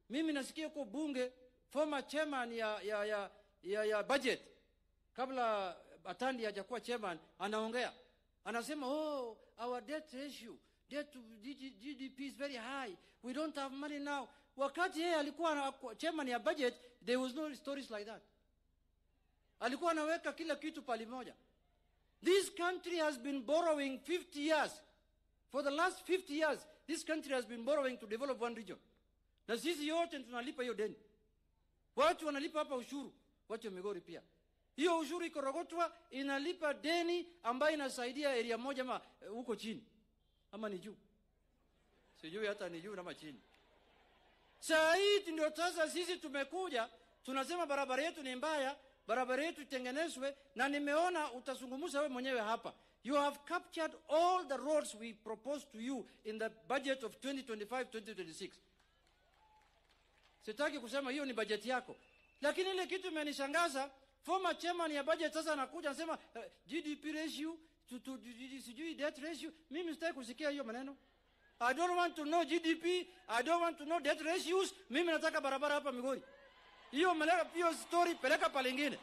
Mimi nasikia kwa bunge former chairman ya budget, kabla Atandi hajakuwa chairman, anaongea anasema, oh, our debt ratio, debt to GDP is very high, we don't have money now. Wakati yeye alikuwa chairman ya budget, there was no stories like that. Alikuwa anaweka kila kitu pali moja. This country has been borrowing 50 years. For the last 50 years, this country has been borrowing to develop one region. Na sisi yote tunalipa hiyo deni. Watu wanalipa hapa ushuru, watu wa Migori pia. Hiyo ushuru ikorogotwa inalipa deni ambayo inasaidia area moja ama huko chini. Ama ni juu. Sijui hata ni juu ama chini. Saa hii ndio sasa sisi tumekuja, tunasema barabara yetu ni mbaya, barabara yetu itengenezwe, na nimeona utazungumza wewe mwenyewe hapa. You have captured all the roads we proposed to you in the budget of 2025-2026. Sitaki kusema hiyo ni budget yako. Lakini ile kitu imenishangaza, former chairman ya budget sasa anakuja anasema GDP ratio to sijui debt ratio. Mimi sitaki kusikia hiyo maneno. I don't want to know GDP, I don't want to know debt ratios. Mimi nataka barabara hapa Migori. Hiyo story peleka pale nyingine.